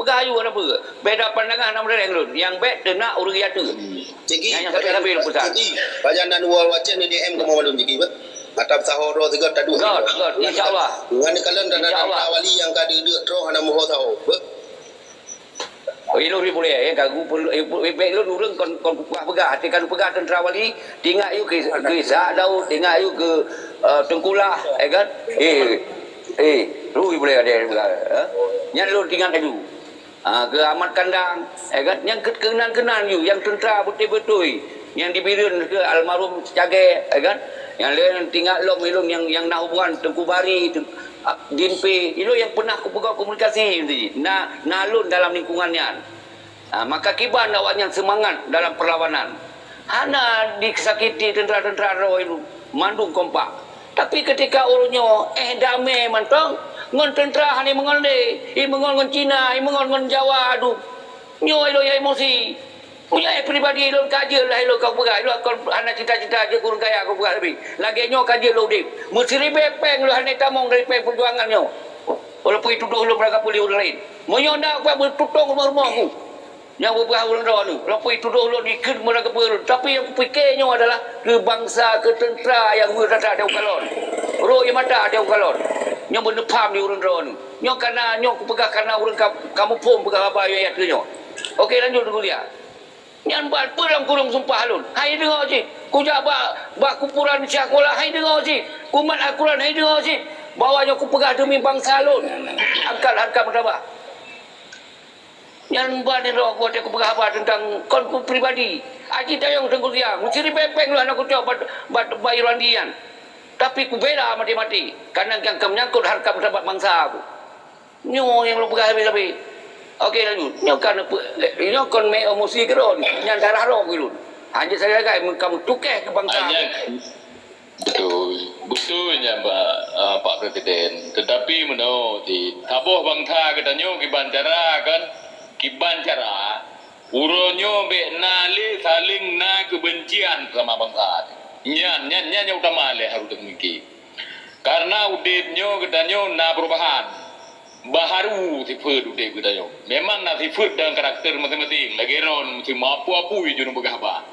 Pegayu ada apa? Beda pandangan nama dereng lu. Yang bet denak urang ya tu. Yang sampai lu pusat. Jadi bayanan wal wacen ni DM ke malam jadi bet. Atap sahoro tiga tadu. God, insya-Allah. Ngani kalian dan wali yang kada deuk tro hana moho tahu. Ilo ni boleh gagu bet lu urang kon pegah hati kan pegah tentera wali tinggal you ke Zadau tinggal you ke Tengkulah kan lu boleh ada yang lu tinggal dulu ke Amat Kandang kan yang kenan-kenan you yang tentera betul-betul yang dibirin ke almarhum Cage kan yang lain tinggal ilum yang nak hubungan Tengku Bari Dinpe itu yang pernah aku pegang komunikasi nalun dalam lingkungannya maka kiban awaknya semangat dalam perlawanan hana disakiti tentera-tentera itu mandung kompak tapi ketika urunyo damai mantong ngon tentera hani mengon ngon Cina mengon Jawa aduh nyo ilo ya emosi punya pribadi ilo kaje lah ilo kau pegang ilo kau hana cita-cita je kurang kaya kau pegang lebih lagi nyo kaje lo dip mesti bepeng lo hana tamong dari perjuangan nyo walaupun itu dulu mereka pulih orang lain monyo ndak apa bertutong rumah-rumah aku yang beberapa orang dah tu lalu itu dulu dikir mereka perlu tapi yang fikirnya adalah ke bangsa ke tentera yang berada ada ukalon roh yang mata ada ukalon yang menepam di orang dah tu yang karena nyok pegang karena orang kamu pun pegang apa ayat tu nyok okey lanjut dulu dia yang buat perang kurung sumpah halun hai dengar cik ku jak bak kumpulan sekolah hai dengar cik kumat Al-Quran hai dengar cik bawanya ku pegang demi bangsa halun angkat harga berapa yang buat ni roh buat aku berapa tentang konku pribadi aji tayong tengku dia mesti pepeng lu anak kucau bat bayiran dian tapi ku bela mati-mati karena yang menyangkut harga pendapat bangsa aku nyo yang lu pegang habis okey lanjut nyo kan nyo kon me emosi keron yang darah roh gitu hanya saya kai kamu tukeh ke bangsa betulnya Pak Presiden tetapi menurut di tabuh bangsa katanya kiban cara kan kiban cara uronyo be nale saling na kebencian sama bangsa nyan utama le harus demikian karena udipnyo katanya na perubahan baharu sifat udip katanya memang na sifat dan karakter masing-masing lagi ron mesti mampu apu ju begah ba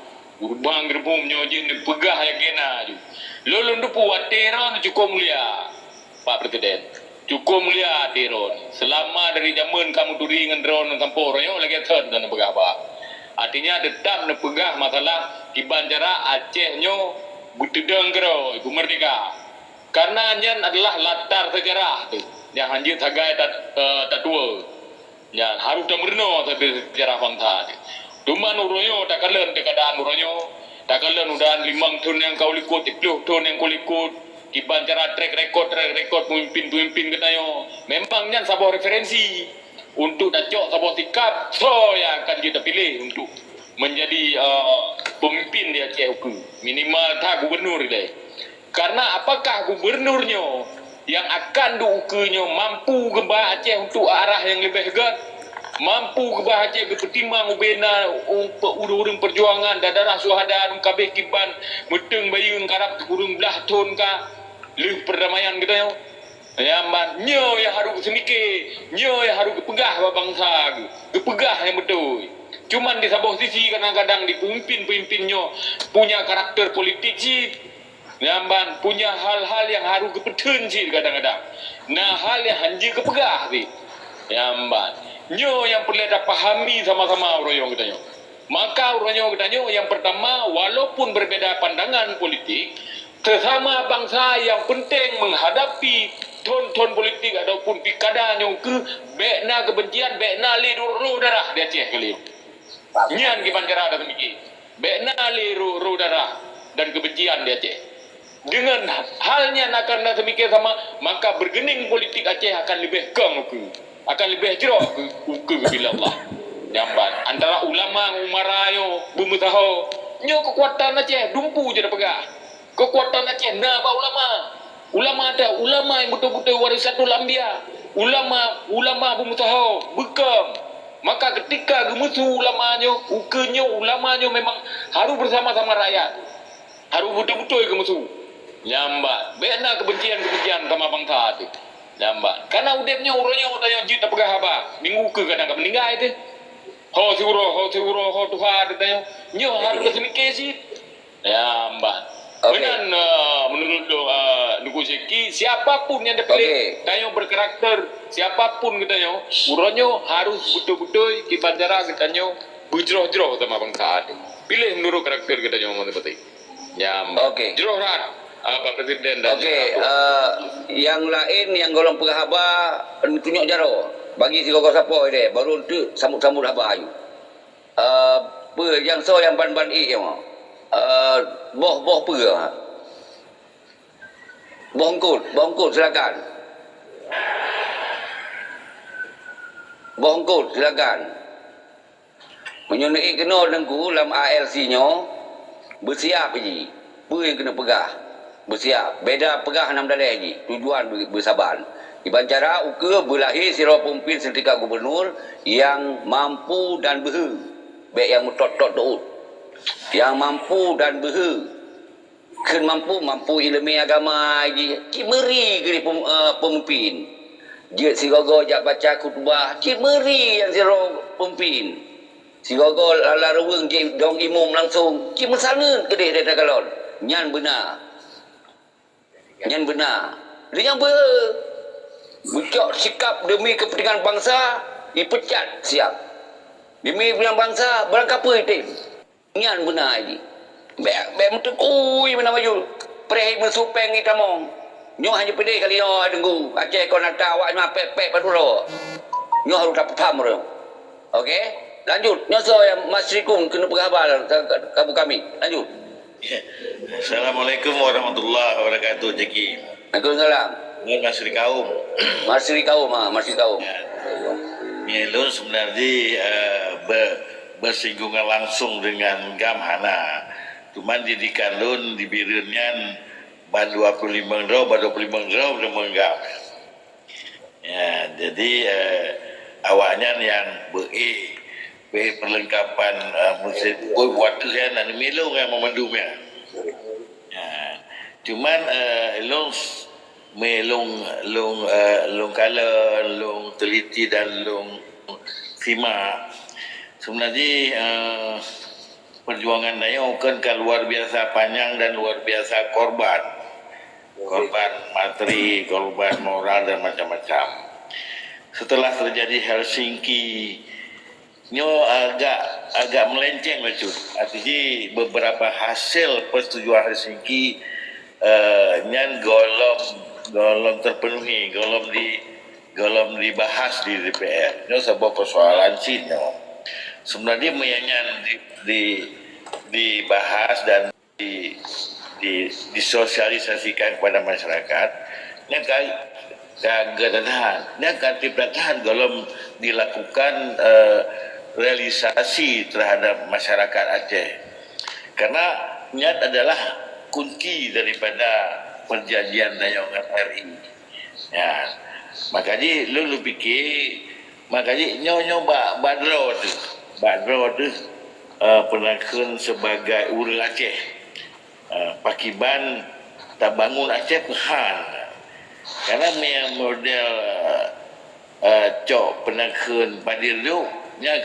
urubang gerbumnyo jin pegah ya kena ju lolon du puatera cukup mulia Pak Presiden cukup mulia teron selama dari zaman kamu turi dengan drone kampor yo lagi third dan begapa artinya tetap ne pegah masalah kiban cara Aceh nyo butedeng gero ibu merdeka karena nyan adalah latar sejarah tu yang hanjit hagai tak dua yang harus dah merno tapi sejarah bangsa tuman uronyo tak kalen dekadaan uronyo tak kalen udan 5 tahun yang kau likut 10 tahun yang kau likut kiban cara track record pemimpin katanya memangnya sebuah referensi untuk dacok sebuah sikap so yang akan kita pilih untuk menjadi pemimpin di Aceh hukum minimal tak gubernur deh karena apakah gubernurnya yang akan diukurnya mampu kembali Aceh untuk arah yang lebih hebat mampu kembali Aceh berpertimbang ubena urung perjuangan darah suhada kabeh kiban meteng bayung karap kurung belah ton ka lih perdamaian kita yo yaman nyo yang harus semike nyo yang harus kepegah bangsa kepegah yang betul cuman di sebuah sisi kadang-kadang di pemimpin-pemimpinnya punya karakter politik sih yaman punya hal-hal yang harus kepeden sih kadang-kadang nah hal yang hanji kepegah sih yaman nyo yang perlu ada pahami sama-sama orang kita yo maka orang kita yo yang pertama walaupun berbeda pandangan politik sesama bangsa yang penting menghadapi ton-ton politik ataupun pikadanya ke bekna kebencian bekna liru darah di Aceh kali nyan kiban cara ada demikian bekna liru darah dan kebencian di Aceh dengan halnya akan demikian sama maka bergening politik Aceh akan lebih akan lebih jerok ke bila Allah jamban antara ulama umarayo bumutaho nyo kekuatan Aceh dumpu je dah pegah kekuatan Aceh nah apa ulama ada ulama yang betul-betul warisatul anbiya ulama bumutaho bekam maka ketika gemusu ulamanya ulamanya memang harus bersama-sama rakyat harus betul-betul gemusu nyambat bena kebencian sama bangsa itu Nampak. Karena udepnya uronya tanya jit apa haba. Minggu ke kadang meninggal itu. Ho tuha tanya. Nyo harus semikir sih. Nampak. Okey. Benar menurut Nuku Seki, siapapun yang dipilih, tanya berkarakter, siapapun katanya, uronyo harus betul-betul kibantara katanya berjeroh-jeroh sama bangsa. Pilih menurut karakter katanya mana betul. Nampak. Okey. Jeroh rat. Pak Presiden dan yang lain yang golong pengahaba tunjuk jaro bagi si gogo siapa dia baru tu sambut-sambut haba ayu yang so yang ban-ban yang boh apa bongkut silakan menyunai kena dengku dalam ALC nyo bersiap je apa yang kena pegah bersiap. Beda pegah 6 dalai lagi. Tujuan bersaban. Iban cara uka berlahir sira pemimpin setika gubernur yang mampu dan behe. Baik yang mutot-tot yang mampu dan behe. Ken mampu ilmu agama lagi. Kimeri ke pemimpin. Dia si gogo jak baca khutbah. Kimeri yang sira pemimpin. Si gogo larung je dong imam langsung. Kimesana ke dia kalon. Nyan benar. Dia yang bercok sikap demi kepentingan bangsa dipecat siap. Demi kepentingan bangsa berangkap apa itu? Nyan benar lagi. Baik mentekui mana maju. Perih mensupeng kita mong. Nyo hanya pedih kali nyo denggu. Aceh kau nak tahu awak mah pek paduro. Nyo harus dapat paham tu. Okey? Lanjut. Nyo so yang Mas Rikung kena berkhabar kamu kami. Lanjut. Assalamualaikum warahmatullahi wabarakatuh, Jeki. Waalaikumsalam. Mas Sri Kaum. Mas Sri Kaum. Ya, lu sebenarnya bersinggungan langsung dengan Gamhana. Cuman didikan lun di birunnya ban 25 draw, ban 25 draw belum menggam. Ya, jadi awaknya yang perlengkapan musik buat tu saya nak melong yang memandumnya. Ya. Cuman long kala long teliti dan long simak sebenarnya perjuangan Dayo kan luar biasa panjang dan luar biasa korban materi, korban moral dan macam-macam. Setelah terjadi Helsinki nyo agak melenceng macam. Artinya beberapa hasil persetujuan Helsinki nyan golong terpenuhi, golong dibahas di DPR. Nyo sebuah persoalan sih nyo. Sebenarnya menyanyian dibahas dan disosialisasikan kepada masyarakat. Nyan kagak golong dilakukan realisasi terhadap masyarakat Aceh karena niat adalah kunci daripada perjanjian Dayong RI. Ya, makanya lu fikir makanya nyo badro tu penakun sebagai urang Aceh pakiban tak bangun Aceh pehan karena model cok penakun padir tu nya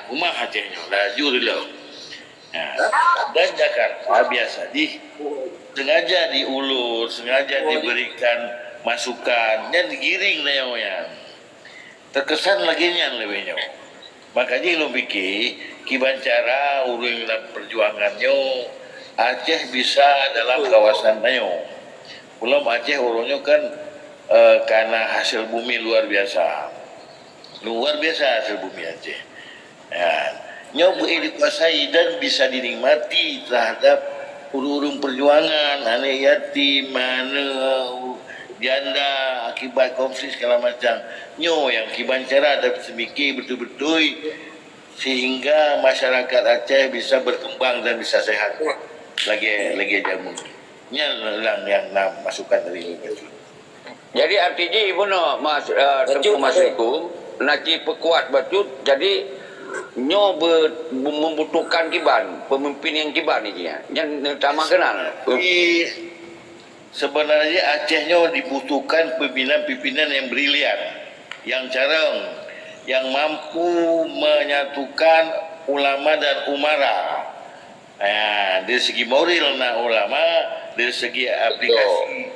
rumah Aceh nya laju dulu. Dan Jakarta biasa sengaja diulur, sengaja diberikan masukan dan digiring yang terkesan lagi yang lebihnya. Makanya lu fikir kibancara urang dalam perjuangannya Aceh bisa dalam kawasan Nayo. Belum Aceh urungnya kan karena hasil bumi luar biasa hasil bumi Aceh. Ya, nyoba dikuasai dan bisa dinikmati terhadap urung perjuangan anak yatim, janda akibat konflik segala macam. Nyo yang kibancara tapi semikir betul-betul sehingga masyarakat Aceh bisa berkembang dan bisa sehat lagi jamu. Yang masukan dari Ibu. Jadi artinya ibu Mas Rikum nak perkuat betul. Jadi nyo membutuhkan kiban pemimpin yang kiban ni yang utama kenal. sebenarnya Acehnya dibutuhkan pimpinan-pimpinan yang brilian, yang cereng, yang mampu menyatukan ulama dan umara. Dari segi moral nak ulama, dari segi aplikasi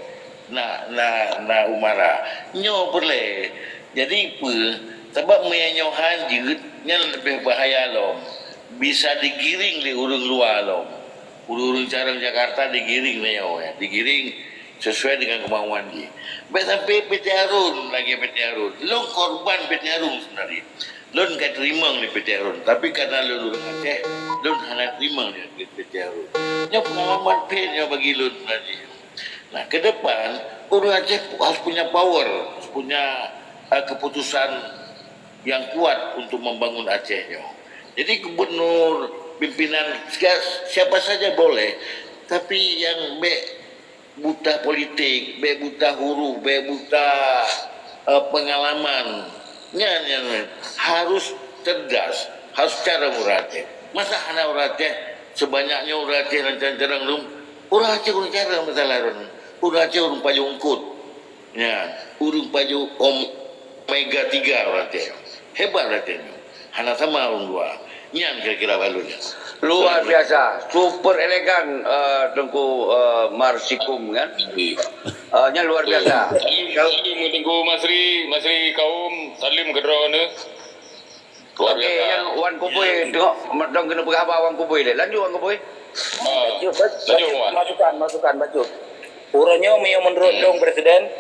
nak umara. Nyo boleh. Jadi apa? Sebab menyohan jeritnya lebih bahaya lom. Bisa digiring di urung luar lom. Urung carang Jakarta digiring nyo ya. Digiring sesuai dengan kemauan dia. Baik sampai PT Harun lagi PT Harun. Lo korban PT Harun sebenarnya. Lo enggak terima di PT Harun. Tapi karena lo dulu Aceh, lo hanya terima di PT Harun. Ini pengalaman pennya bagi lo sebenarnya. Nah, ke depan orang Aceh harus punya power, harus punya keputusan yang kuat untuk membangun Acehnya. Jadi gubernur, pimpinan siapa saja boleh, tapi yang buta politik, buta huruf, buta pengalaman, harus cerdas, harus cara Aceh. Masa hanya orang Aceh sebanyaknya orang Aceh dan jarang orang Aceh orang cara masalah orang Aceh orang paju ungkut, orang paju omega 3 orang Aceh, hebat orang Aceh, hanya sama orang luar. Yang kira-kira balunya. Luar biasa, super elegan Tengku Marsikum kan. Nya luar biasa. Salim Tengku Masri kaum salim kedrone. Luar Okey, biasa. yang Wan Kuboy tengok dong kena berapa Wan Kuboy dia. Lanjut Wan Kuboy. Masukan baju. Urangnya menurut dong Presiden,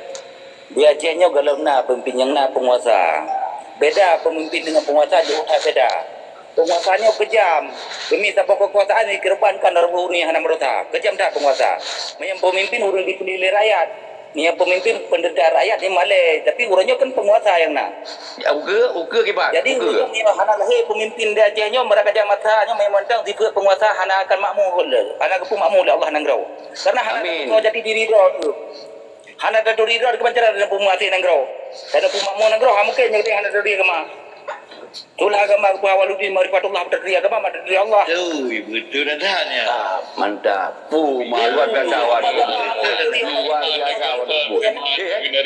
di Acehnya galau na pemimpin na penguasa. Beda pemimpin dengan penguasa jauh beda. Penguasanya kejam. Demi sampai kekuasaan dikorbankan orang ini hana merota. Kejam dah penguasa. Yang pemimpin urang dipilih oleh rakyat. Yang pemimpin pendeta rakyat ni malai. Tapi urangnya kan penguasa yang nak. Ya uga kibat. Jadi urang ni hana lahir pemimpin dia Acehnya mereka jam matanya memang tipe penguasa hana akan makmur. Hana kepu makmur oleh Allah nangrau. Karena hana kau jadi diri dia tu. Hana ada diri dia kebancaran dalam penguasa nangrau. Dan makmur nangrau mungkin jadi hana diri kemah. Itulah agama Awaludin Marifatullah Berdiri agama Berdiri Allah. Betul adanya. Mantap. Luar biasa Wan. Luar biasa Wan Kuboy.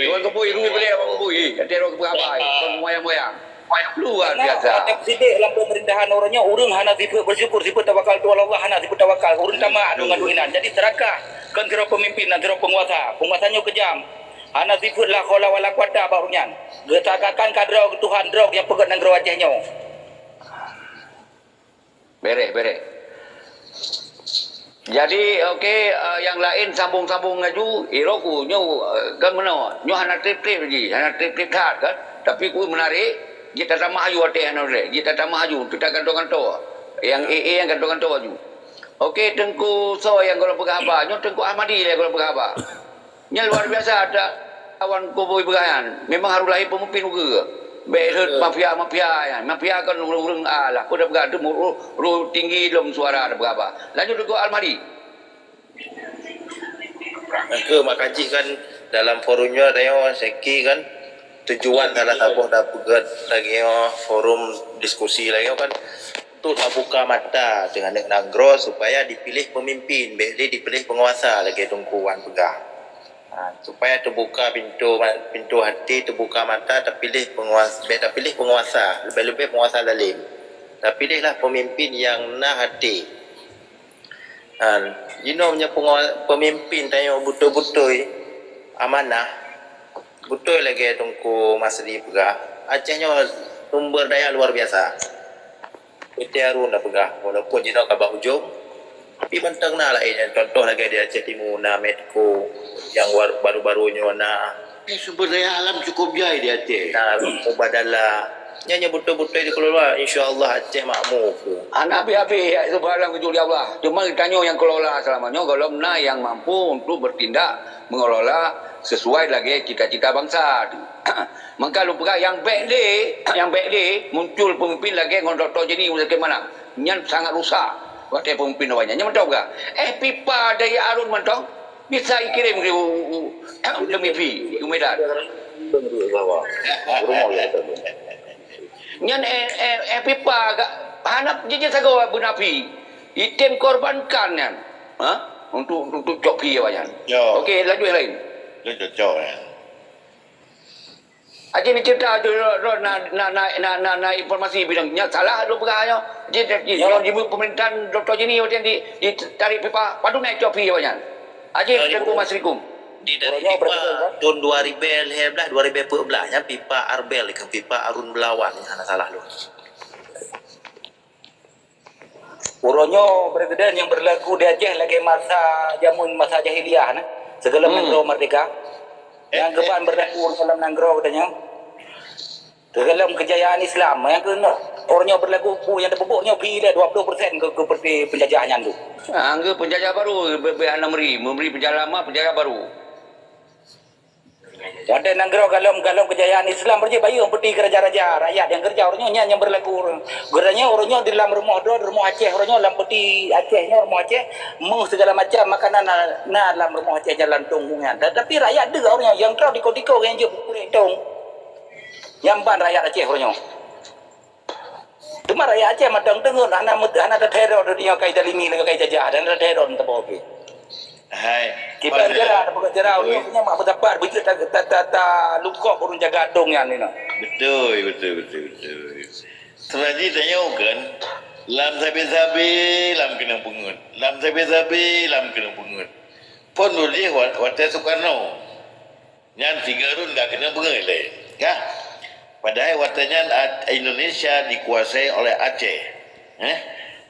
Wan Kuboy lu boleh Wan Kuboy. Ada orang berapa? Moyang-moyang. Luar biasa. Ada sidik dalam pemerintahan orangnya urang hana sifat bersyukur, sifat tawakal tu Allah, hana sifat tawakal. Urang tamak dengan duinan. Jadi serakah kan kira pemimpin dan kira penguasa. Penguasanya kejam. Hana sifat la khaula wala quwata barunya. Getakakan kadrau Tuhan drog yang pegat negara Acehnya. Beres. Jadi okey, yang lain sambung-sambung ngaju iroku nyu kan mana? Nyu hana trip-trip lagi, hana trip-trip hard kan. Tapi ku menarik, kita tak maju Aceh hana re. Kita tak maju, kita gantung-gantung. Yang AA yang gantung-gantung aju. Okey, Tengku So yang kalau berkhabar, nyu Tengku Ahmadi yang kalau berkhabar. Nya luar biasa ada kawan Kuboy Berayan. Memang harus lahir pemimpin juga. Baik mafia kan urang lah. Kau dah berada ru tinggi dalam suara ada berapa. Lanjut ke Almadi. Ke makaji kan dalam forumnya tanya seki kan tujuan salah satu dah pegat lagi forum diskusi lagi kan untuk buka mata dengan negara supaya dipilih pemimpin, boleh dipilih penguasa lagi tungkuan pegah. Supaya terbuka pintu hati, terbuka mata, terpilih penguasa, lebih-lebih penguasa zalim. Terpilihlah pemimpin yang nak hati. Punya pemimpin tanya betul-betul amanah, betul lagi Tungku Masri pegah. Acehnya sumber daya luar biasa. PT Harun dah pegah, walaupun jino kabah hujung. Tapi mentang nak lain, contoh lagi di Aceh Timur, Medco, yang baru-barunya Sumber daya alam cukup jaya di Aceh. Mubadalah. Nyanyi betul-betul dikelola, insya-Allah Aceh makmur. Anak habis-habis subhanallah kejuli Allah. Cuma ditanya yang kelola selamanya kalau mana yang mampu untuk bertindak mengelola sesuai lagi cita-cita bangsa. Maka lupa yang baik dia muncul pemimpin lagi ngontok jadi bagaimana? Nyan sangat rusak. Waktu pemimpin awalnya, nyaman tahu tak? Pipa dari Arun mentong bisa kirim ke demi pi Medan. Nyan pipa hanap jeje sago bunapi. Item korbankan kan. untuk Jokowi awaknya. Ya. Okey, laju yang lain. Dia cocok ya. Aje ni cerita tu nak informasi bidangnya salah lu perahnya. Jadi pemerintahan Dr. Jini macam ditarik pipa padu naik Jokowi awaknya. Aje Assalamualaikum. Di dari pipa tahun 2011 nya pipa Arbel ke pipa Arun Belawan sana salah lu. Uronyo presiden yang berlaku di Aceh lagi masa jahiliyah nah. Segala negara merdeka. Yang keban berlaku dalam negara katanya. Dalam kejayaan Islam yang kena orangnya berlaku yang terbebuknya bila 20% ke penjajahannya tu. Angga penjajah baru B6 memberi penjajah lama penjajah baru. Ada negara kalau kejayaan Islam berje bayu peti raja-raja rakyat yang kerja orangnya yang berlaku geranya orangnya di dalam rumah Aceh orangnya dalam peti Acehnya rumah Aceh mau segala macam makanan dalam rumah Aceh jalan tunggungan tetapi rakyat dia orangnya yang kau diko-diko yang je kulit tong yang ban rakyat Aceh orangnya cuma rakyat Aceh madang dengar anak ada teror dia kait limi lagi kait jajah dan ada teror entah apa. Hai. Kita jarah orang punya mak bertapar begitu tak lukok urun jaga dong yang ni nak. Betul. Teraji tanya kan, lam sabi-sabi lam kena pungut. Lam sabi-sabi lam kena pungut. Pon dulu dia Watai Soekarno. Yang 3 run dah kena pungut le. Ya. Padahal watanya Indonesia dikuasai oleh Aceh.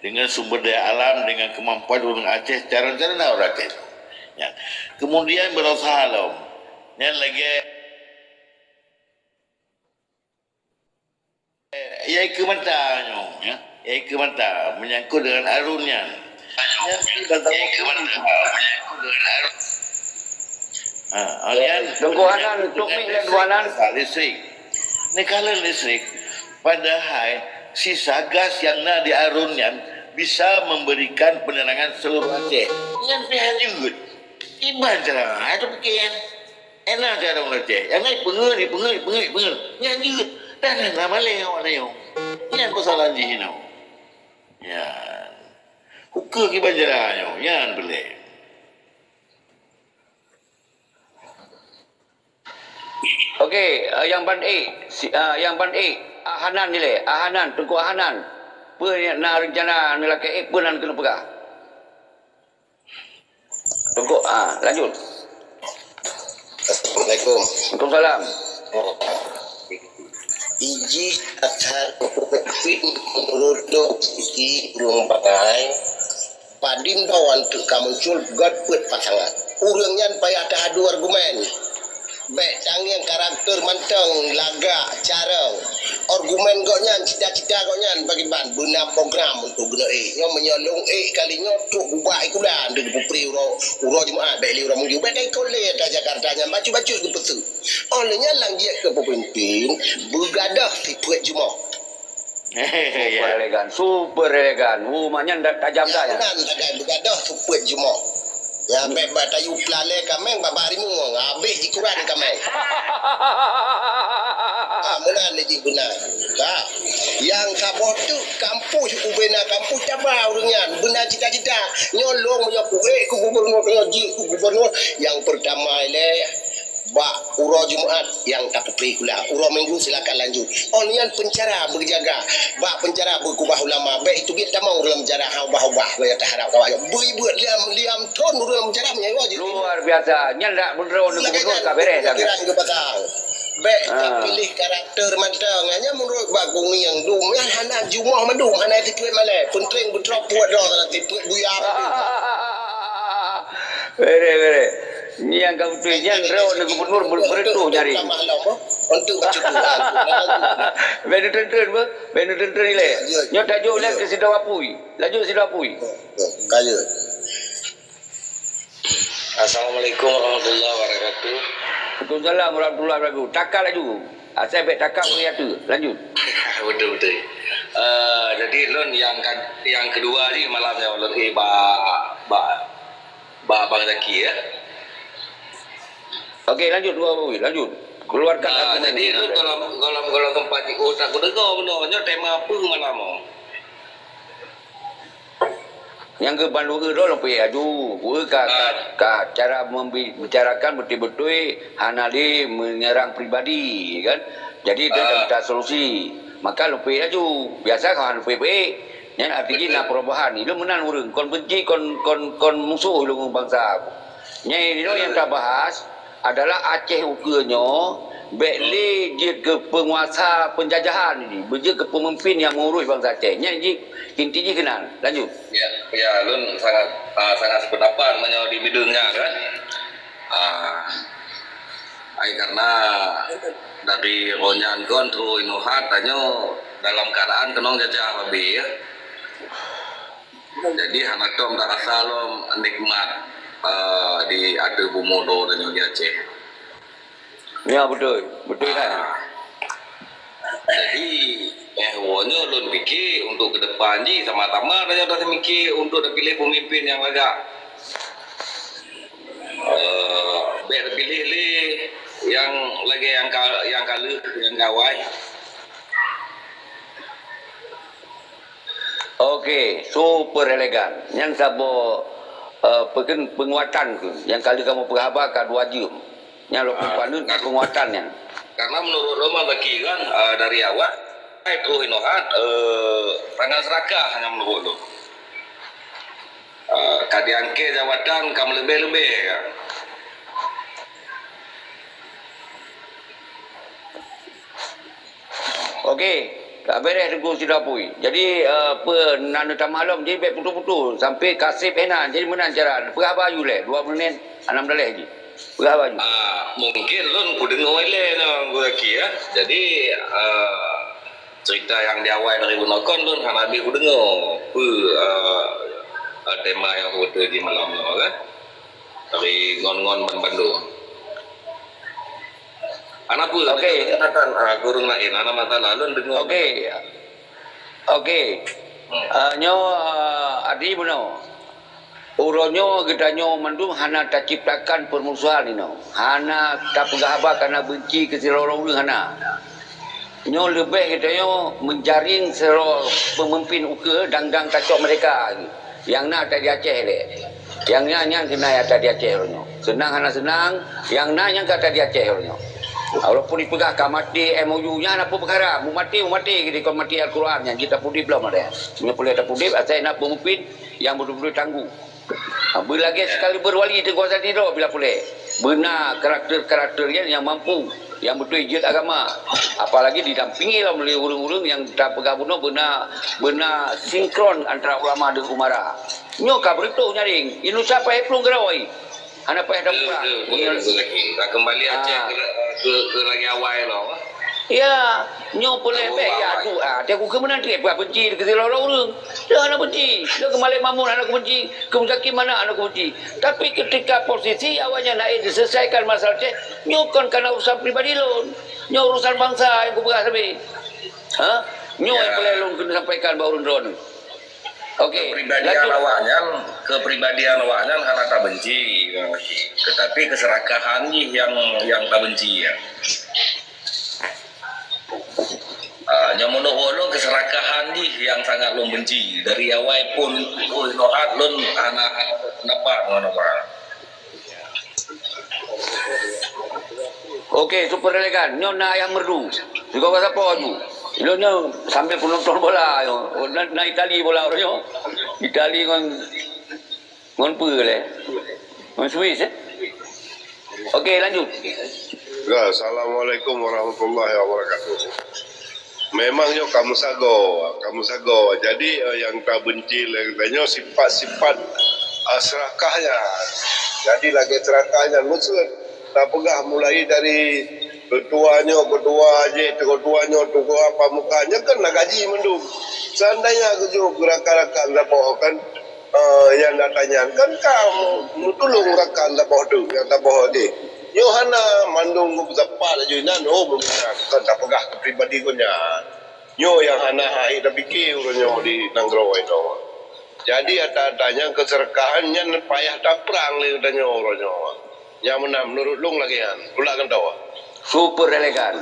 Dengan sumber daya alam, dengan kemampuan orang Aceh, cara-cara orang Aceh. Ya. Kemudian berusaha loh. Yang lagi Yai Kementanya, ya. Yai Kementa menyangkut dengan arunnya. Alian Tengkuhanan Tukmik dan Duanan listrik. Ni kalau listrik padahal sisa gas yang nak di arunnya bisa memberikan penerangan seluruh Aceh. Yang pihak juga. Iban cara itu bikin enak cara orang Aceh. Yang lain pengen. Yang juga dah nama leo. Yang persoalan di sini. Ya. Hukum kiban jaranya. Yang boleh. Okey, yang ban A, Ahanan ni le, Tengku Ahanan. Apa nak rencana ni laki penan kena pegah. Tengku lanjut. Assalamualaikum. Waalaikumsalam. Iji atar rodok iki belum pakai padim dawan tu muncul god put pasangan urangnya payah tak adu argumen baik tangian karakter mantang laga cara argumen goknya cita-cita goknya bagi ban guna program untuk guna nya menyolong kalinya tu buat ikulah de pupri uro jemaah baik uro mungkin baik kolej dah Jakarta nya bacu-bacu ke petu olehnya lang dia ke pemimpin bergadah di puat jumaah super elegan rumahnya tajam dah ya kan bergadah tu puat jumaah ya baik batayu plale kameng babarimu habis dikuran kameng mana lagi guna yang kabut tu kampus ubena kampus cabang dengan benar cita-cita nyolong punya ku gubernur yang pertama Bak uro Jumaat yang tak perikula uro minggu silakan lanjut onian pencara berjaga bak pencara berkubah ulama baik itu kita mau dalam pencara haubah-haubah bayar terhadap kawan buat liam ton dalam pencara menyewa luar biasa nyandak beneran gubernur tak beres kira ke batang baik pilih karakter mantang hanya menurut bagung yang dum yang hana Jumaah mandum hana tipu malai penting betrop buat dah tipu buya Bere. Ni yang kau tu yang raw nak gubernur beretu nyari. Untuk baca Quran. Benu tentera ni le. Nyo tajuk le ke Sidau Apui. Laju Sidau Apui. Kaya. Assalamualaikum warahmatullahi wabarakatuh. Waalaikumsalam warahmatullahi wabarakatuh. Takak laju. Saya baik takak punya tu. Lanjut. Betul. Jadi lon yang kedua ni malamnya lon Bang Zaki ya. Okey lanjut lanjut. Keluarkan jadi itu kalau tempat di otak aku dengar benarnya tema apa malam Yang ke bandu ke dulu pergi aju. Ka cara membicarakan betul-betul hanali menyerang pribadi kan. Jadi dia dah minta solusi. Maka lupa aju. Biasa kawan lupa yang artinya nak perubahan ni lu menang urang kon benci kon musuh lu bangsa. Nyai ni yang kita bahas adalah Aceh ukenya bekli je ke penguasa penjajahan ni, beje ke pemimpin yang mengurus bangsa Aceh. Nyai intinya kenal. Lanjut. Ya, lun sangat sependapat di bidungnya kan. Karena dari ronyan kon tu inuhat tanyo dalam keadaan kenong jajah babi ya. Jadi anak tom tak asalom nikmat di ada bumodo dan di Aceh. Ya betul kan. Jadi wonyo lun fikir untuk ke depan ji sama-sama dan dah mikir untuk pilih pemimpin yang agak pilih yang lagi yang kalu yang gawai. Okey, super elegan. Yang sabo penguatan ke. Yang kali kamu perhabakan wajib. Yang lo panun penguatannya. Karena menurut Roma bagi kan dari awal itu inohat tangan serakah hanya menurut lo. Kadiangke jawatan kamu lebih-lebih kan. Okey. Tak beres tunggu sudah pui. Jadi nana malam jadi baik putus-putus sampai kasih pena. Jadi menang cara. Berapa you le? 2 minit 6 dalih je. Berapa you? Mungkin lun ku dengar le gue lagi ya. Jadi cerita yang di awal dari Bunokon lun kan habis ku dengar. Tema yang aku betul di malam ni kan. Dari ngon-ngon Bandung. Anak pun okey gurung lain anak mata lalu dengar okey nyo adi buno uronyo gedanyo mandum hana tak ciptakan permusuhan ni no hana tak pegahaba karena benci ke seluruh orang hana nyo lebih gedanyo menjaring seluruh pemimpin uke dang kacau mereka yang nak tak di Aceh le yang nyang kena tak di Aceh ronyo senang hana senang yang nak kata di Aceh ronyo. Walaupun dipegah mati MOU-nya apa perkara mu mati kita kau mati Al-Quran yang kita putih belum ada. Punya boleh ada putih saya nak pemimpin yang betul-betul tangguh. Bila lagi sekali berwali di kuasa tidur bila boleh. Benar karakter-karakter yang mampu yang betul ijat agama. Apalagi didampingi oleh urang-urang yang tak pegang bunuh benar sinkron antara ulama dengan umara. Nyo ka berito nyaring. Indonesia pa plong garawai. Anak pa ada pula. Kembali Aceh ke lagi awal lah. Ya, nyo boleh baik ya tu. Dia aku kemenan dia buat benci ke seluruh orang. Dia anak benci. Dia kembali mamun anak benci. Kemudian mana anak benci. Tapi ketika posisi awalnya naik diselesaikan masalah Aceh, nyo kan karena urusan pribadi lo. Nyo urusan bangsa yang aku beras habis. Nyo yang boleh lo kena sampaikan baru drone. Okey. Kepribadian awaknya hanya tak benci, tetapi keserakahan yang tak benci ya. Yang menurut keserakahan yang sangat lo benci dari awal pun nohat lon anak dapat apa. Okey, super elegan. Nyo nak yang merdu. Juga pasal apa tu? Nyo sambil penonton bola yo. Na Itali bola orangnya. Itali ngon le. Ngon Swiss Okey, lanjut. Ya, Assalamualaikum warahmatullahi wabarakatuh. Memang yo kamu sago. Jadi yang tak benci katanya sifat-sifat serakahnya. Jadi lagi serakahnya musuh tak pegah mulai dari ketuanya apa mukanya kan nak gaji mendung. Seandainya keju gerakan-gerakan dapoh kan yang datanya kan kamu tolong rakan dapoh tu yang dapoh dia. Yohana mandung ku zapat aja nan kan tak pegah pribadi ko nya. Yo yang hana hai dah fikir uronyo di nanggro itu. Jadi ada-adanya keserkahannya payah tak perang le udanyo uronyo. Yang menang menurut lung lagi kan. Pula kan tahu. Super elegan.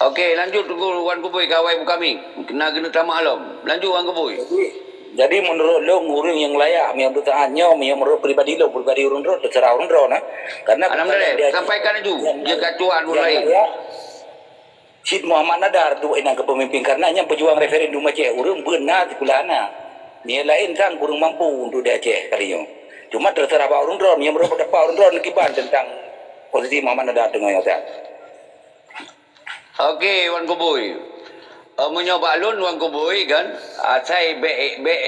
Okey, lanjut tunggu Wan Kuboy kawai kami. Kena tamah alam. Lanjut Wan Kuboy. Jadi menurut lo orang yang layak yang bertahannya yang menurut pribadi lo pribadi orang lo terserah orang lo nah. Karena Alhamdulillah, sampaikan itu. Dia kacuan orang lain. Syed Muhammad Nadar tu enak kepemimpin karena yang pejuang referendum Aceh orang benar di kulana. Ni lain kan kurang mampu untuk di Aceh kalinya. Cuma terserah pak orang lo yang menurut pendapat orang lo lekiban tentang posisi Muhammad Nadar dengan yang saya. Okey, Wan Kuboy. Menyoba lun Wan Kuboy kan, saya be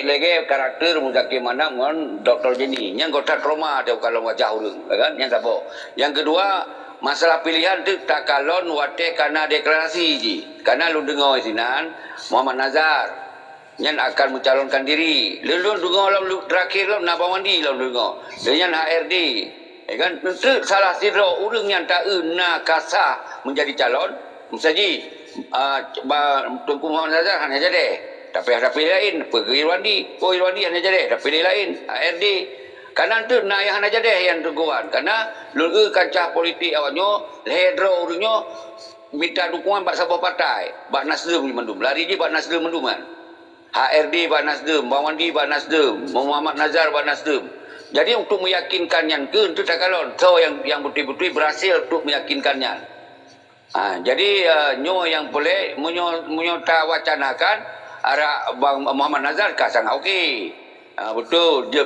lagi karakter mungkin mana dengan Dr. Jenny. Yang kota trauma dia kalau wajah orang, kan? Yang apa? Yang kedua, masalah pilihan tu tak kalon wate karena deklarasi je. Karena lu dengar sinan Muhammad Nazar yang akan mencalonkan diri. Lu dengar lu terakhir lu Nabawandi lu dengar. Dengan HRD. Kan? Itu salah satu orang yang tak nak kasah menjadi calon. Misalnya Tunku Muhammad Nazar hanya jadi tapi ada pilih lain pergi Irwandi hanya jadi tapi pilih lain ARD karena tu nak yang hanya jadi yang tungguan karena lalu kancah politik awaknya ledro urunyo minta dukungan bak sebuah partai bak Nasdem mendum lari je bak Nasdem mendum kan HRD bak Nasdem Bawandi bak Nasdem Muhammad Nazar bak Nasdem jadi untuk meyakinkan yang ke itu tak kalon so yang betul-betul berhasil untuk meyakinkannya. Jadi nyo yang boleh menyota wacanakan arah Bang Muhammad Nazar sangat okey. Betul dia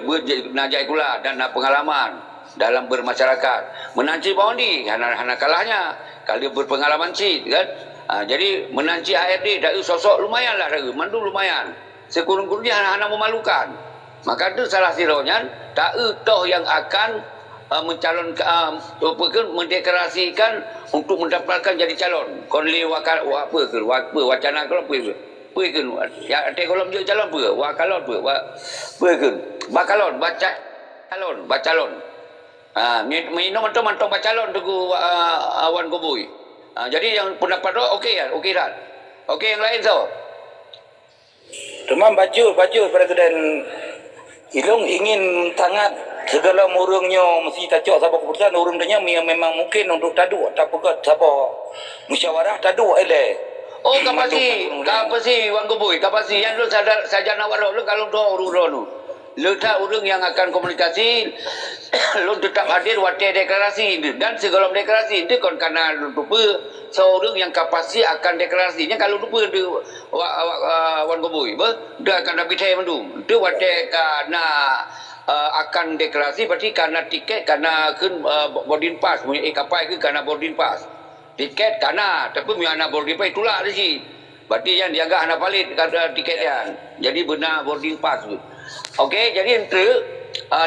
najai pula dan pengalaman dalam bermasyarakat. Menanci Bawandi hana kalahnya kalau dia berpengalaman sikit kan. Jadi menanci HRD dak sosok lumayanlah mandu lumayan. Sekurang-kurangnya hana memalukan. Maka itu salah sironya tak toh yang akan mencalonkan mendeklarasikan untuk mendapatkan jadi calon. Konli wakal apa ke wacana kalau apa ke ya te kolom dia calon apa wakalon apa ke bakalon baca calon minum mantong bacalon tu Wan Kuboy. Jadi yang pendapat tu okey kan okey dah okey yang lain so Cuma baju Presiden Ilung ingin sangat segala murungnya mesti tacok siapa keputusan urungnya memang mungkin untuk tadu tak pegat siapa musyawarah tadu ele. Oh kapasi Wan Kuboy kapasi yang lu saja nawaro lu kalau do urung lu. Lu tak urung yang akan komunikasi lu tetap hadir waktu deklarasi dan segala deklarasi itu kan karena lupa seorang yang kapasi akan deklarasinya kalau lupa dia Wan Kuboy dia akan dapat saya mendung dia waktu karena akan deklarasi berarti karena tiket karena boarding pass punya kapal ke karena boarding pass tiket karena tapi punya anak boarding pass itulah ada sih berarti yang dia agak anak palit karena tiket yang jadi benar boarding pass tu. Okey jadi itu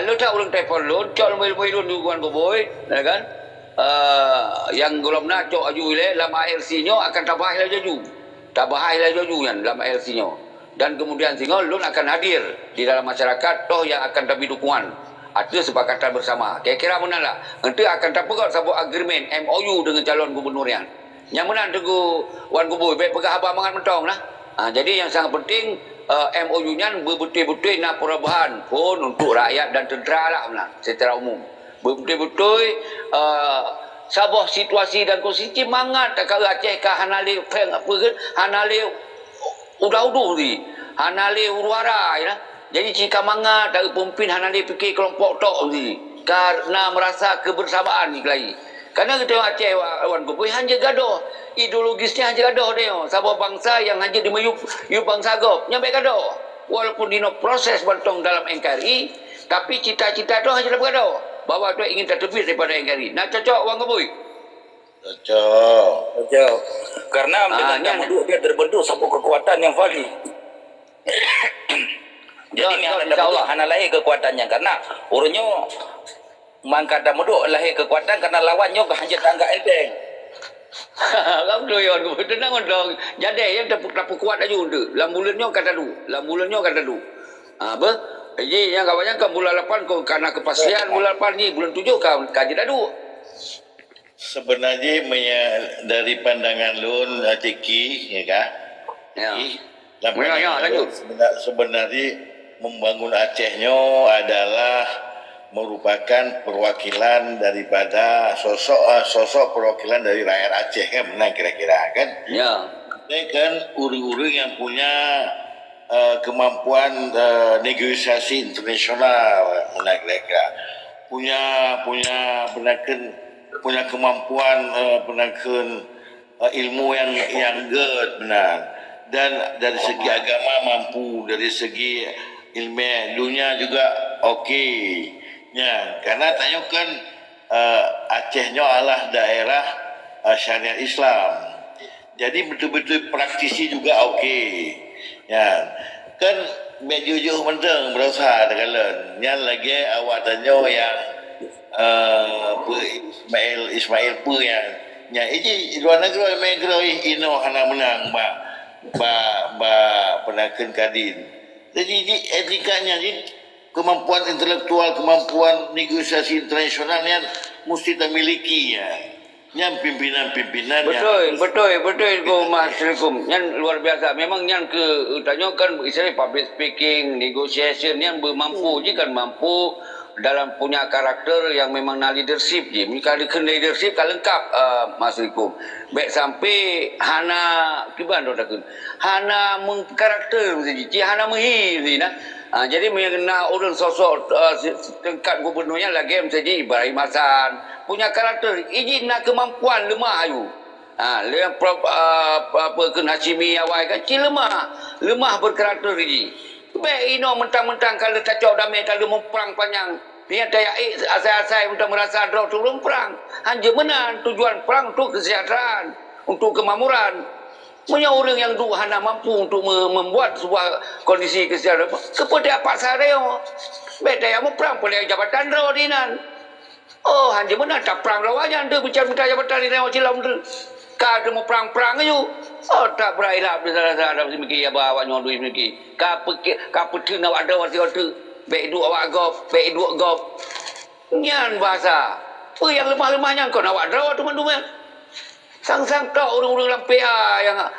lu tak ulang telefon lu cok lu Wan Kuboy kan yang belum nak cok aju le lama ALC nyo akan tambah lagi jaju yang lama ALC nyo dan kemudian singo lun akan hadir di dalam masyarakat toh yang akan tapi dukungan ada sepakatan bersama kira-kira mana lah nanti akan terpegat sebuah agreement MOU dengan calon gubernur yang mana tunggu Wan Kuboy baik pegah abang mangan mentong lah jadi yang sangat penting MOU-nya betul-betul nak perubahan pun untuk rakyat dan tentera lah secara umum betul-betul sebuah situasi dan kondisi mangat kalau Aceh ke Hanale Feng apa ke Hanale udah ni Hanale Urwara ya jadi jika mangat dari pemimpin Hanale fikir kelompok tok ni karena merasa kebersamaan ni lagi karena kita Aceh Wan Kuboy hanya gaduh ideologisnya hanya gaduh dia sebuah bangsa yang hanya dimayup bangsa gop nyampe gaduh walaupun dino proses bentong dalam NKRI tapi cita-cita tu hanya bergaduh bahwa dia ingin tertebis daripada NKRI nak cocok Wan Kuboy cocok karena dengan dia terbentuk satu kekuatan yang valid jadi ni hana lahir kekuatannya karena orangnya mangkada muduk lahir kekuatan karena lawannya hanya tangga enteng kamu doyan tenang dong jadi yang terpuk kuat aja untuk lambulannya kata du apa jadi yang kawannya ke bulan 8 karena kepastian bulan 8 ni bulan 7 kau kaji dadu sebenarnya dari pandangan lun Ciki ya kah lanjut sebenarnya membangun Acehnya adalah merupakan perwakilan daripada sosok perwakilan dari rakyat Aceh kan benar kira-kira kan ya ini kan uri-uri yang punya kemampuan negosiasi internasional mereka punya kemampuan ilmu yang good benar, dan dari segi agama mampu, dari segi ilmiah dunia juga okey ya, karena tanyakan Acehnya adalah daerah syariat Islam, jadi betul-betul praktisi juga okey ya kan. Jujur penting berusaha dengan yang lagi awak tanya yang Ismail pun yang ini luar negeri ino hana menang penakan kadin. Jadi etikanya ni kemampuan intelektual, kemampuan negosiasi internasional yang mesti kita miliki ya. Yang pimpinan Betul ko Mas Assalamualaikum. Yang luar biasa. Memang yang tanyakan istilahnya public speaking, negotiation yang bermampu je kan, mampu dalam punya karakter yang memang nak leadership je. Kalau kena leadership kan lengkap Mas Assalamualaikum. Baik sampai hana kiban dah takun. Hana karakter mesti hana mehi mesti nah. Jadi mengenal orang sosok tingkat gubernurnya lagi misalnya Ibrahim Hassan punya karakter, izin nak kemampuan lemah ayu. Ken Hashimi awal kan lemah berkarakter ini. Baik ino mentang-mentang kalau cacau damai kalau memperang panjang. Dia daya asai-asai untuk merasa draw turun perang. Hanya menang tujuan perang untuk kesejahteraan, untuk kemakmuran. Punya orang yang hana mampu untuk membuat sebuah kondisi kesejahteraan. Kepada apa saya? Beda yang memperang boleh jabatan draw dinan. Oh, hanya mana tak perang lawannya anda bicara jabatan di Nyawa Cilam tu. Kalau mau perang-perang aja. Oh, tak berakhir di sana semiki ya bawa nyolui semiki. Kau petin awak ada waktu baik dua awak gop, baik dua gop. Nyan bahasa. Oh, yang lemah-lemahnya kau awak draw tu teman-teman. Sang-sang kau orang-orang lampia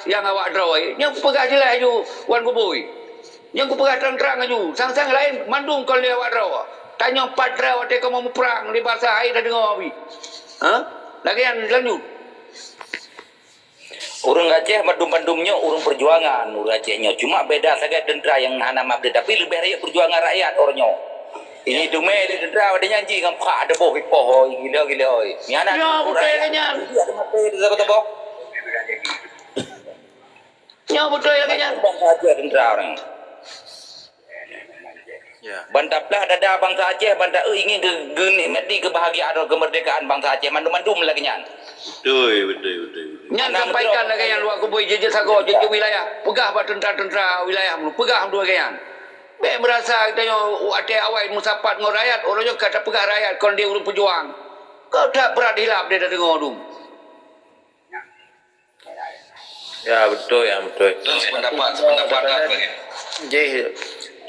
yang awak draw. Yang pegang jelas aja wan kubui. Yang pegang terang-terang aja. Sang-sang lain mandung kalau dia awak draw. Tanya padra waktu kau mau perang di bahasa air dah dengar habis. Lagi yang lanjut. Orang Aceh bandum-bandumnya orang perjuangan orang Acehnya. Cuma beda saja dendera yang hana mabde tapi lebih raya perjuangan rakyat orangnya. Ini dume di dendera ada nyanyi dengan pak ada boh hipoh gila-gila oi. Ni anak. Ya betul kanya. Ada mati di sana boh. Ya betul kanya. Bangsa Aceh dendera orang. Ya. Bantaplah dada bangsa Aceh, banta ingin nikmati kebahagiaan atau kemerdekaan bangsa Aceh. Mandum-mandum lagi nyan. Betul. Nyan sampaikan lagi yang luar kubui jeje sago jeje wilayah. Pegah ba tentera-tentera wilayah mu. Pegah dua gayang. Be merasa kita ate awai musapat ngor rakyat, orangnya kata pegah rakyat kon dia urung pejuang. Kau tak berat hilap dia dah dengar dum. Ya betul. Sependapat lagi. Jadi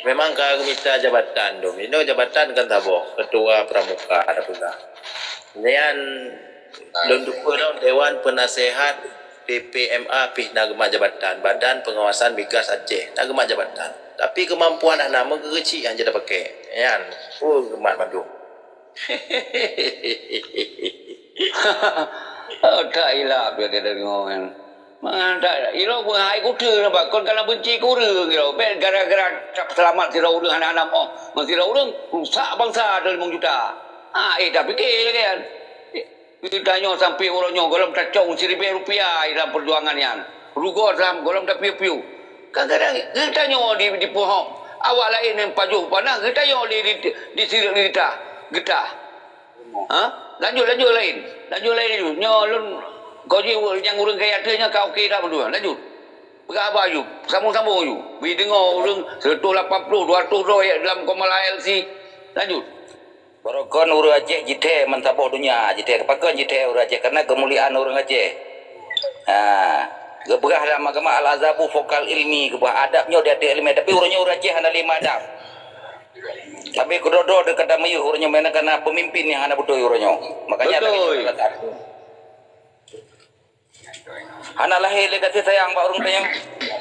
memang kalau minta jabatan tu, ini jabatan kan taboh ketua pramuka ada pula. Kemudian Dewan Penasehat PPMA pih nagma jabatan Badan Pengawasan Migas Aceh nagma jabatan. Tapi kemampuan nak nama kecil yang jadi pakai. Yan, gemat madu. Tak hilap dia kata ngomong. Mana ilo pun hai kuda nampak kon kalau benci kura gitu. Ben gara-gara selamat sira urang anak-anak oh. Sira urang rusak bangsa 5 juta. Tak fikir lagi kan. Ditanya sampai orangnya golong tacung Rp1,000 dalam perjuangan yang. Rugo dalam golong tak piu-piu. Kadang-kadang ditanya di pohon. Awak lain yang pajuh panah ditanya di sirik getah. Lanjut lain. Lanjut nyolun kau je yang orang kaya adanya kau okey dah berdua. Lanjut. Berapa you? Sambung-sambung you. Bi dengar orang 180 200 roy dalam Komala LC. Lanjut. Barokon orang Aceh jite mentaboh dunia. Jite kepakan jite orang Aceh karena kemuliaan orang Aceh. Geberah dalam agama Al-Azabu vokal ilmi kebah adabnya dia ada ilmu tapi orangnya orang Aceh hanya 5 adab. Tapi kedodo dekat damayu orangnya mana karena pemimpin yang hanya betul orangnya. Makanya ada anak lahir le kata sayang pak orang tanya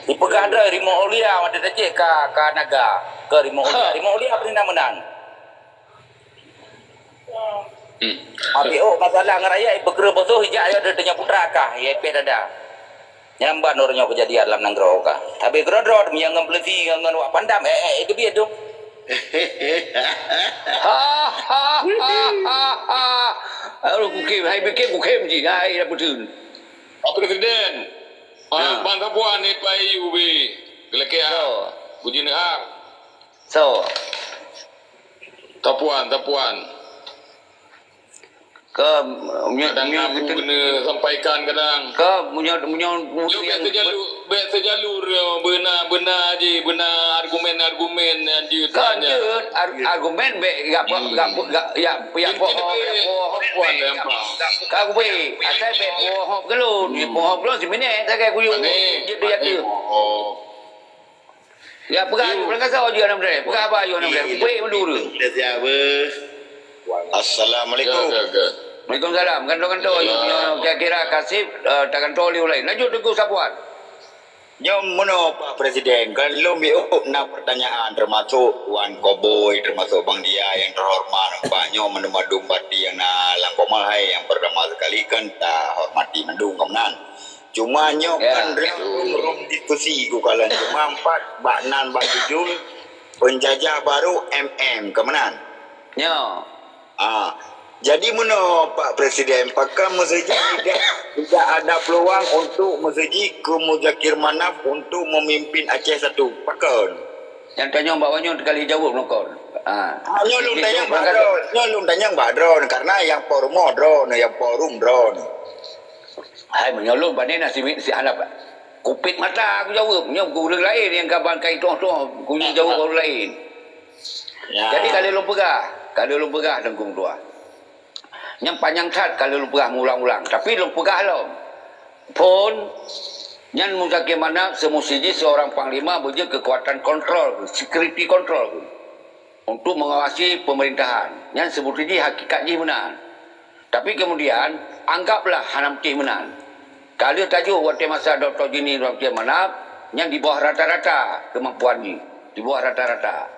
dipegah ada Rimau Olia ada Aceh ke Naga ke Rimau Olia pernah menang. Tapi masalah ngaraya bergerak bosoh hijau ada putra kah ya pe dada. Nyamban orangnya kejadian dalam nanggro ka. Tapi grodrod yang ngampleti ngan wak pandam itu biar dong. Aduh kukim, hai bikin kukim je, hai dah betul. Pak Presiden, Ban Tapuan ni Pak UB. Kelekeh Puji Nehak. So, Tapuan. Kadang aku kena sampaikan kadang. punya Lu biasa jalur benar je, benar argumen yang je kan tanya. argumen gak Puan lempang. kau be asal be bohong gelun bohong sebenarnya tak kuyu dia ya pegang pegang sao je nam dre pegang apa je nam dre be mendur Assalamualaikum. Waalaikumsalam kanto kira-kira kasih takkan toli ulai lanjut teguh sapuan. Nyom mono Pak Presiden, kalau nak pertanyaan termasuk Wan Koboy, termasuk Bang Dia yang terhormat, Pak Nyom menumadu bati yang langkomal hai yang pertama sekali kan tak hormati mendung kemenan. Cuma Nyom kan rum diskusi ku kalan cuma 4 bak 6 bak 7 penjajah baru kemenan. Nyo. Jadi mono Pak Presiden, pakam Muzaji tidak ada peluang untuk Muzaji ke Muzakir Manaf untuk memimpin Aceh 1. Pakam. Yang tanya Mbak Wanyo kali jawab nokon. Nyolong tanya Mbak Dron karena yang forum drone. Hai menyolong banding si anak kupit mata aku jawab. Nyom kurang lain yang kaban kai tu aku jawab orang lain. Ya. Jadi kalau lu pegah dengkung tua. Yang panjang tat kalau lu pegah ulang-ulang. Tapi lu pegah lo. Pun yang Muzakir Manaf semestinya seorang panglima punya kekuatan kontrol, security control untuk mengawasi pemerintahan. Yang sebetulnya hakikatnya benar. Tapi kemudian anggaplah Hanam Teh benar. Kalau tajuk waktu masa Dr. Jini Muzakir Manaf yang di bawah rata-rata kemampuan ni, di bawah rata-rata.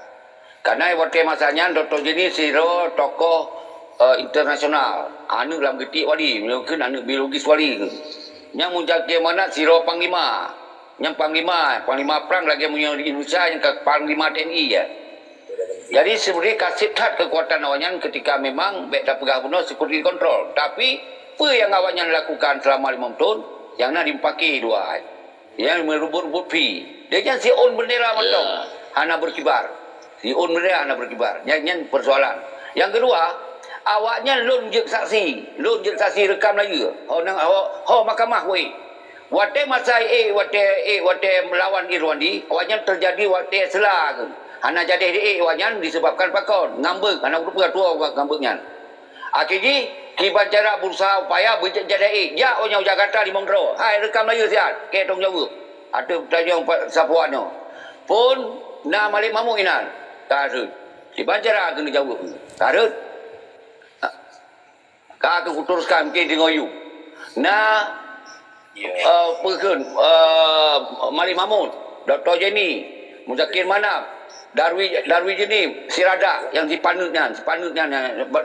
Karena waktu masanya Dr. Jini siro tokoh internasional, anak dalam getik wali, mungkin anak biologis wali. Yang Muzakir Manaf siro panglima, yang panglima perang lagi punya di Indonesia yang ke panglima TNI ya. Jadi sebenarnya kasih tat kekuatan awaknya ketika memang baik dah pegang penuh security control. Tapi apa yang awaknya lakukan selama 5 tahun yang nak dipakai dua, yang merebut-rebut fee. Dia jangan si on bendera mentong, hana berkibar. Si on bendera hana berkibar. Yang persoalan. Yang kedua, awaknya lun je saksi rekam lagi. Mahkamah wei. Waktu masa waktu melawan Irwandi, awaknya terjadi waktu selah. Hana jadi awaknya disebabkan pakon ngambek, anak berupa tua ngambeknya. Akhirnya kiban cara berusaha upaya berjadi ya orang Jakarta di Mongro. Hai rekam lagi siat. Ke tong jawab. Ada tanya sapuannya. Pun na malik mamu inan. Karut. Kiban cara kena jawab. Karut. Ka aku teruskan ke dengan you. Na perken Malik Mamun, Dr. Jenny, Muzakir Manaf, Darwi Jeni, Sirada yang sepanutnya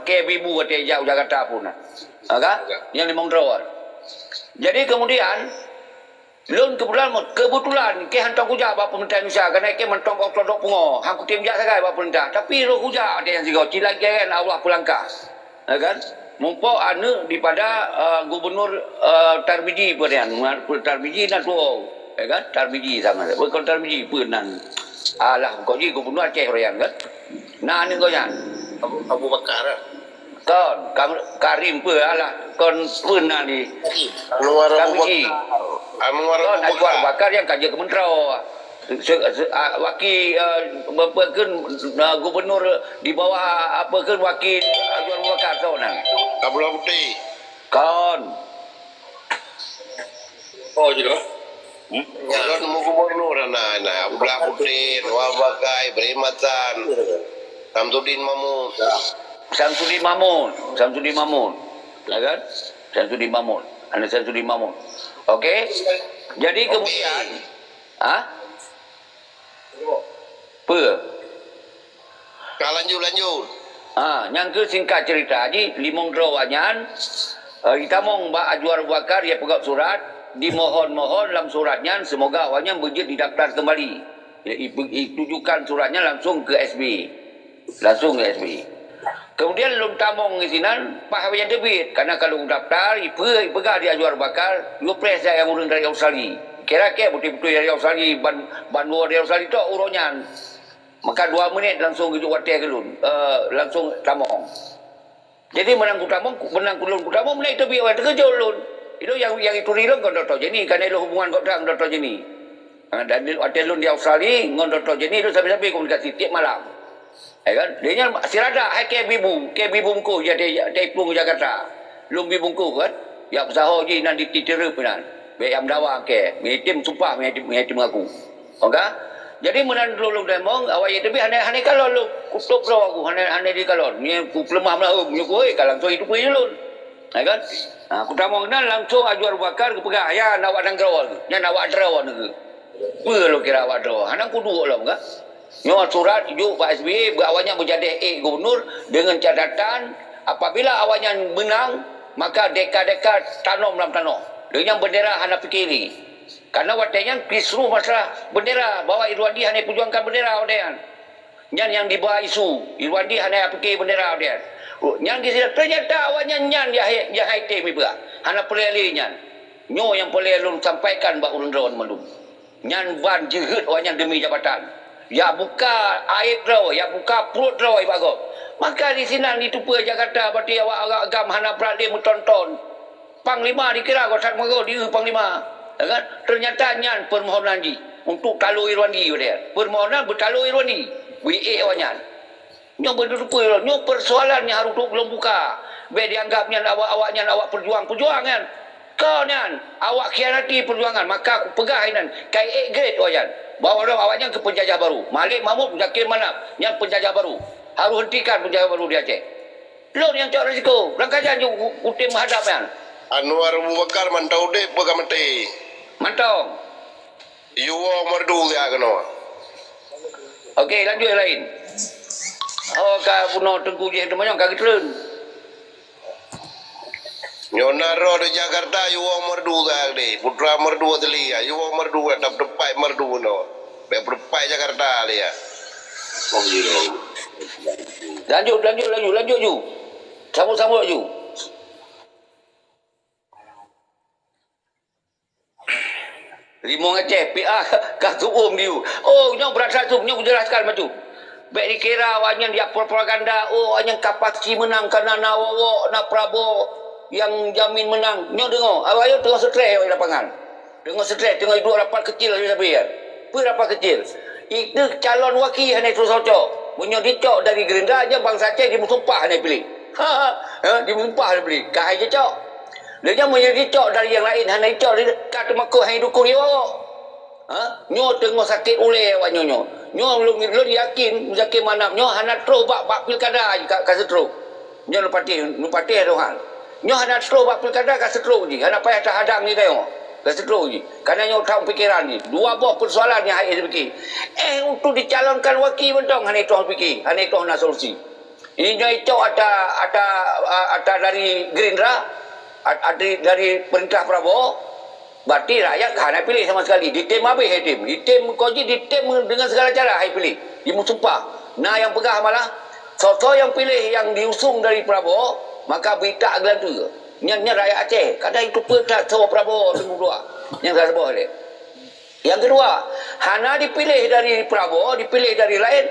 ke ibu kata jauh Jakarta pun. Yang di Mongdrawan. Jadi kemudian kebetulan ke hantar kuja bapa pemerintah Indonesia kerana ke mentong oktor pungo hang tim jak sagai bapa pemerintah tapi roh kuja ada yang sigau cilai kan Allah pulangka kan mumpau anu daripada gubernur Tarbiji perian Tarbiji nak tu kan Tarbiji sama bukan Tarbiji penan alah kau ji gubernur Aceh perian kan nah ni kau yang Abu Bakar. kon Karim pe alah kon penan di Luar Abu Tarbiji Bakar. Abu Bakar yang kerja kementerian wakil gubernur di bawah apa kan wakil Abu Bakar tahu nang Kabul Putih. kon Jelas. Kalau nemu gubernur nah Abdullah Putih, Luar Bagai, Berimatan, Samsudin Mamun. Samsudin Mamun ya kan Samsudin Mamun ada Samsudin Mamun okey jadi kemudian Lanjut. yang ke singkat cerita ni limong drawanyan hitamong Mbak Ajuar Bakar dia pegang surat dimohon dalam suratnya semoga awaknya berjaya didaftar kembali. Tujukan suratnya langsung ke SB. Kemudian lum tamong isinan pak yang debit karena kalau daftar pegang dia jual bakal lu pres yang urang dari Australia. Kira-kira betul-betul dari Australia ban luar dari Australia tu uronyan. Maka 2 minit langsung hidup water kelun. Langsung tamong. Jadi menang kulun naik tebi awak terkejut lun. Itu yang itu rilong kon Dr. Jenny karena itu hubungan kau dengan Dr. Jenny. Dan hotel lun di Australia ngon Dr. Jenny itu sampai-sampai komunikasi tiap malam. Kan? Dia sirada hai ke bibung ko ya dia plung Jakarta. Lum bibung ko kan. Ya pesaho je nan dititera penan. Be am dawa ke. Metim sumpah metim aku. Okey? Jadi menan lulung demong awak ye tebi hane kalau lu kutup ro aku hane di kalon. Ni ku pelemah lah menyukui kalang tu itu punya lun. Kan? Aku tamong nan langsung ajuar bakar ke pegah ya nawak nang grawal. Nya nawak drawan ke. Pe lo kira awak drawan. Hanang kudu lah enggak? Nyo surat tuju Pak SBY awaknya menjadi gubernur dengan catatan apabila awaknya menang maka deka-deka tanam dalam tanah dengan bendera hana fikiri karena watenya kisru masalah bendera bawa Irwandi hanya perjuangkan bendera watean yang dibawa isu Irwandi hanya fikir bendera watean yang disini ternyata awaknya nyan ya haite miba hana peleli nyan nyo yang peleli sampaikan ba urang drawan malum nyan ban jeut awaknya demi jabatan. Ya buka air draw, ya buka perut draw bago. Maka di sini di Tupa Jakarta berarti awak agam hana berada mentonton. Panglima dikira kotak mago dia panglima. Kan? Ternyata nyan permohonan di untuk kalau Irwandi dia. Permohonan bertalu Irwandi. WA awanyan. Nyo berdupa nyo persoalannya harus belum buka. Be dianggapnya awaknya awak perjuang kan. Kau nyan awak khianati perjuangan maka aku pegah nan kai 8 grade awanyan. Bawa orang awaknya ke penjajah baru. Malik Mahmud Zakir Manap yang penjajah baru. Harus hentikan penjajah baru di Aceh. Lon yang cak risiko. Rangkajan je utim menghadap kan. Anwar Abu Bakar mantau dek pegang mati. Mantau. Yuwa merdu dia kena. Okey, lanjut yang lain. Oh, ka puno Tengku je temannya kaki turun. Nyonaro di Jakarta yuwa merdu dia dek. Putra merdu dia. Yuwa merdu dia depai merdu no. Be depai Jakarta dia. Lanjut ju. Sambut ju. Rimong Aceh, PA Katu dia. Oh, nyo berasal tu, nyo jelaskan macam tu. Baik dikira awaknya dia propaganda, oh awaknya kapasi menang kerana Nawawo, nak Prabowo yang jamin menang. Nyo dengar, awaknya tengah stres di lapangan. Tengah stres, tengah dua rapat kecil lagi sampai ya. Rapat kecil. Itu calon wakil hanya terus cocok. Punya dicok dari Gerindra aja bangsa Aceh dimusumpah hanya pilih. Dimusumpah hanya pilih. Kahai je cok. Dia punya dicok dari yang lain hanya dicok dari kata makuk hanya dukung dia awak. Nyo tengah sakit oleh awak nyo. Nyo belum yakin Zakir Manap nyo hanya terus bak pilkada aja kat seteruk. Nyo nupati rohan. Nyo hanya terus bak pilkada kat seteruk je. Hanya payah tak hadang ni tengok. Kat seteruk je. Karena nyo tahu pikiran ni. Dua buah persoalan yang hai fikir. Untuk dicalonkan wakil betul hanya itu fikir. Hanya itu nak solusi. Ini nyo itu ada dari Gerindra, ada dari perintah Prabowo. Berarti rakyat hanya pilih sama sekali. Ditem habis ditem. Ditem kau je ditem dengan segala cara hai pilih. Dia sumpah. Nah yang pegah malah so yang pilih yang diusung dari Prabowo, maka berita aglan tu. Nya rakyat Aceh. Kadang itu tak tahu Prabowo semua dua. Yang saya sebut dia. Yang kedua, hana dipilih dari Prabowo, dipilih dari lain.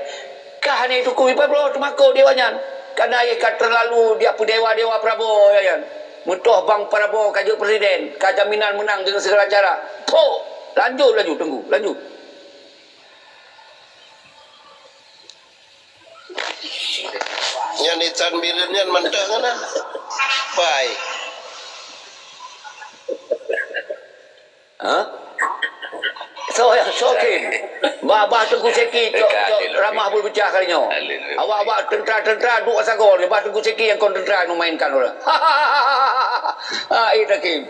Kah hanya itu kuih Prabowo termakau dewanya. Karena ia terlalu dia dewa Prabowo ya. Mutuh bang Prabowo kajuk presiden, jaminan menang dengan segala cara. Lanjut tunggu, lanjut. Yang nitan birinnya mentang kan? Baik. So okay. Bah Tengku Seki ramah berbicara kalinya. Awak tentera duk asagor, bah Tengku Seki yang kau tentera mainkan orang. Itu Kim.